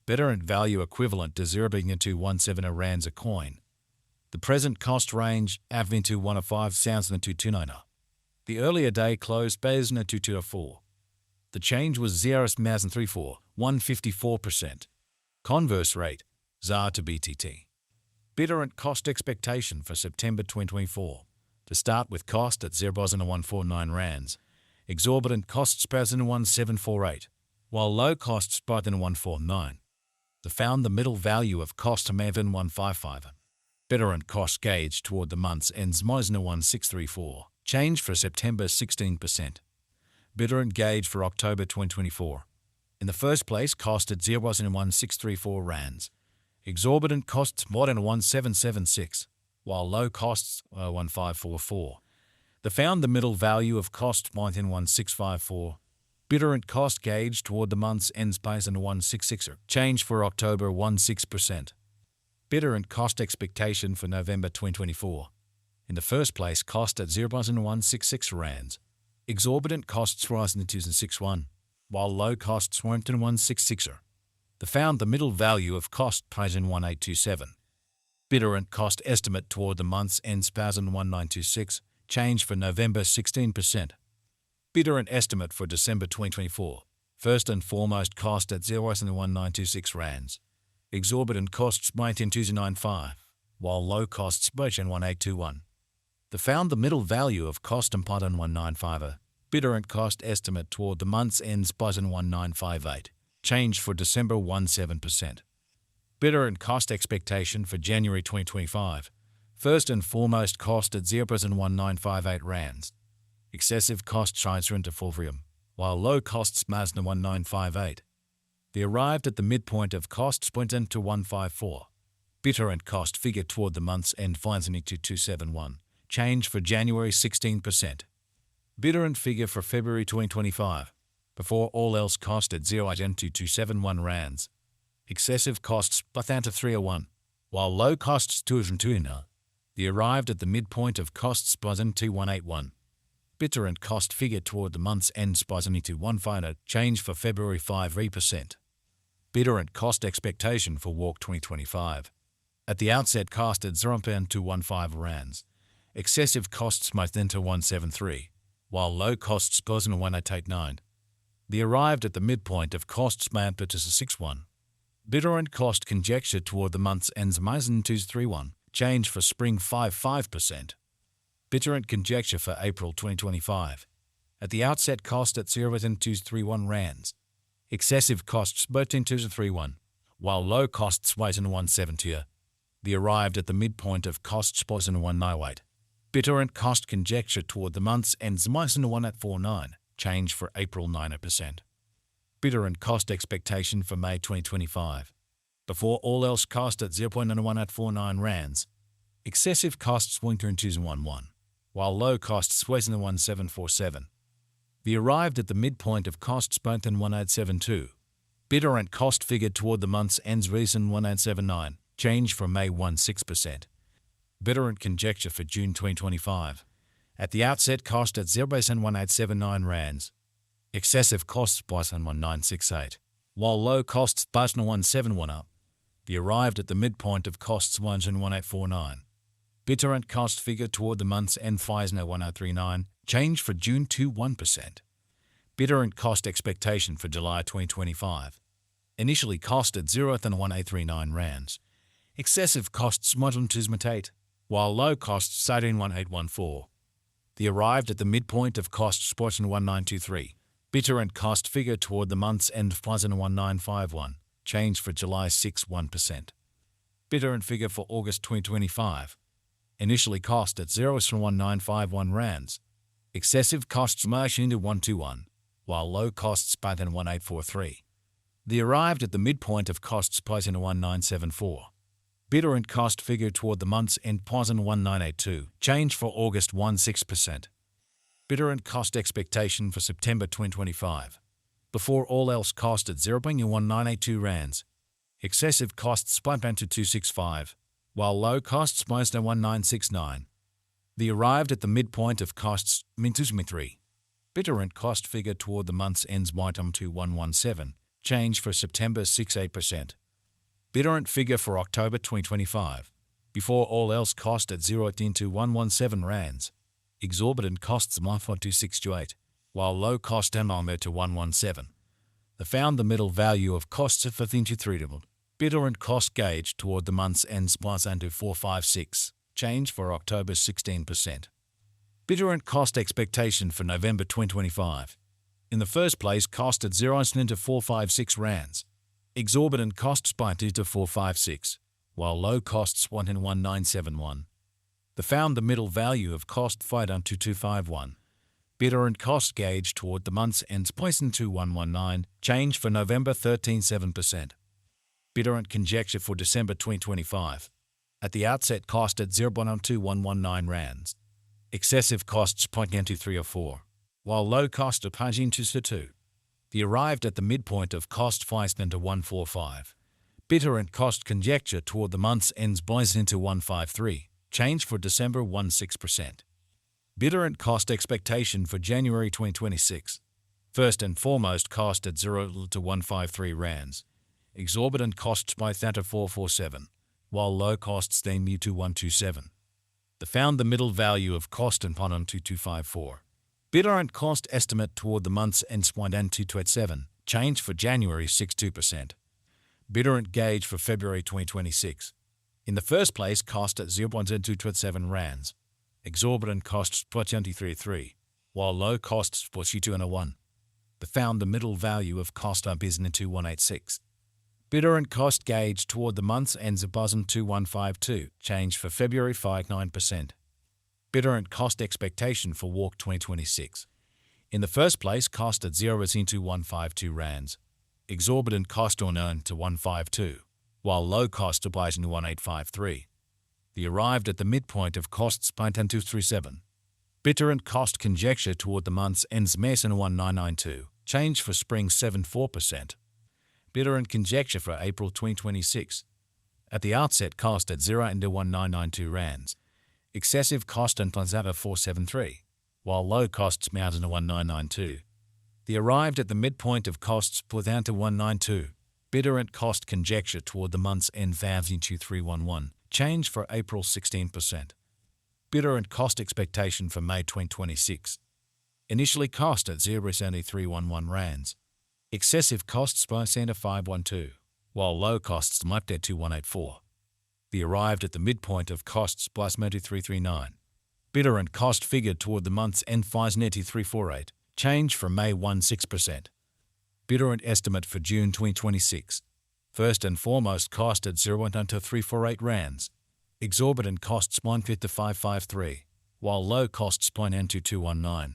Bittorrent value equivalent to 0.217 rands a coin. The present cost range avvintu 105,229. The earlier day closed Bezna 224. The change was 0.34, 154%. Converse rate, ZAR to BTT. Bittorrent cost expectation for September 2024. To start with cost at 0.149 rands. Exorbitant costs 0.1748, while low costs 0.149. To found the middle value of cost 0.155. Bittorrent cost gauge toward the month's ends 0.1634. Change for September 16%. Bittorrent gauge for October 2024. In the first place, cost at 0.1634 rands. Exorbitant costs 0.1776, while low costs 0.1544. They found the middle value of cost 0.1654. Bittorrent cost gauge toward the month's ends pays in 166. Change for October 16%. Bittorrent cost expectation for November 2024. In the first place, cost at 0.166 rands. Exorbitant costs rise in 261, while low costs weren't in 166. They found the middle value of cost pays in 1827. Bittorrent cost estimate toward the month's ends pays in 1926. Change for November 16%. Bittorrent estimate for December 2024. First and foremost, cost at 0.1926 rands. Exorbitant costs 19,295, while low costs both in 1821. They found the middle value of cost in 1950. Bittorrent cost estimate toward the month's ends buys in 1958. Change for December 17%. Bittorrent cost expectation for January 2025. First and foremost, cost at 0.1958 rands. Excessive costs rise into fulvrium, while low costs masna 1958. They arrived at the midpoint of costs went into 154. Bittorrent cost figure toward the month's end finds in 2271. Change for January 16%. Bittorrent figure for February 2025. Before all else, cost at 0.2271 rands. Excessive costs Bathanta 301, while low costs 202. They arrived at the midpoint of costs Buzin 2181. Bittorrent cost figure toward the month's end Buzin 215. Change for February 5%. Bittorrent cost expectation for Walk 2025. At the outset, cost at 0.215 rands. Excessive costs might then to 173, while low costs Buzin 1889. They arrived at the midpoint of costs Mount to 61. Bittorrent cost conjecture toward the month's ends Mazen 231. Change for spring 5%. Bittorrent conjecture for April 2025. At the outset, cost at 0.231 rands. Excessive costs 13,231, while low costs wait in 170. They arrived at the midpoint of costs pos in 198. Bittorrent cost conjecture toward the month's ends Mazen 1849. Change for April 9%. Bittorrent cost expectation for May 2025. Before all else, cost at 0.91849 rands. Excessive costs winter in 2011, while low costs weighs in 1747. They arrived at the midpoint of costs both in 1872. Bittorrent cost figure toward the month's ends reason 1879. Change for May 16%. Bittorrent conjecture for June 2025. At the outset, cost at 0.1879 rands. Excessive costs price on 1968, while low costs price on 171 up. They arrived at the midpoint of costs 1849. Bittorrent cost figure toward the month's end flies no 1039. Change for June 1%. Bittorrent cost expectation for July 2025. Initially cost at 0.1839 rands. Excessive costs 1.28, while low costs 1814. They arrived at the midpoint of costs spot in 1923. Bittorrent cost figure toward the month's end flies in 1951. Change for July 1%. Bittorrent figure for August 2025. Initially cost at 0.1951 rands. Excessive costs march into 121, while low costs spat in 1843. They arrived at the midpoint of costs price in 1974. Bittorrent cost figure toward the month's end pause in 1982. Change for August 16%. Bittorrent cost expectation for September 2025. Before all else, cost at 0.1982 rands. Excessive costs spike to 265, while low costs most at 1969. They arrived at the midpoint of costs min 3. Bittorrent cost figure toward the month's ends item 2117. change for September 6.8%. Bittorrent figure for October 2025. Before all else cost at 0.117 rands. Exorbitant costs to 628, while low cost amount to 117. They found the middle value of costs of 3. Bittorrent cost gauge toward the month's end plus to 456, change for October 16%. Bittorrent cost expectation for November 2025. In the first place, cost at 0.456 rands. Exorbitant costs by 2 to 456, while low costs 1 in 1971. They found the middle value of cost 5.251. Bittorrent cost gauge toward the month's end poison 2119, change for November 13.7%. Bittorrent conjecture for December 2025. At the outset cost at 0.2119 rands. Excessive costs 0.2304, while low cost of 0.2. The arrived at the midpoint of cost 5.145. Bittorrent cost conjecture toward the month's ends poison 153, change for December 16%. Bittorrent cost expectation for January 2026. First and foremost cost at 0 to 153 rands. Exorbitant costs by 447, while low costs then 2127. They found the middle value of cost and pon 2254. Bittorrent cost estimate toward the month's end 227, change for January 62%. Bittorrent gauge for February 2026. In the first place, cost at 0.227 rands. Exorbitant costs 23.3, while low costs 42.01. They found the middle value of cost up is 2186. Bittorrent cost gauge toward the month's ends of boson 2152, change for February 59%. Bittorrent cost expectation for Walk 2026. In the first place, cost at 0.152 rands. Exorbitant cost unknown to 152, while low cost applies to 1853. The arrived at the midpoint of costs by 10237. Bittorrent cost conjecture toward the month's ends Mason 1992, change for spring 74%. Bittorrent conjecture for April 2026. At the outset cost at 0.1992 rands. Excessive cost and Planzata 473, while low costs mountain to 1992. The arrived at the midpoint of costs down to 192. Bittorrent cost conjecture toward the month's end 2311, change for April 16%. Bittorrent cost expectation for May 2026. Initially cost at 0.311 rands. Excessive costs by 512, while low costs mapped at 2184. The arrived at the midpoint of costs plus 2339. Bittorrent cost figure toward the month's end 5348, change for May 16%. Bittorrent estimate for June 2026. First and foremost cost at 0.348 rands. Exorbitant costs 1.553, while low costs 0.2219.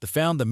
They found the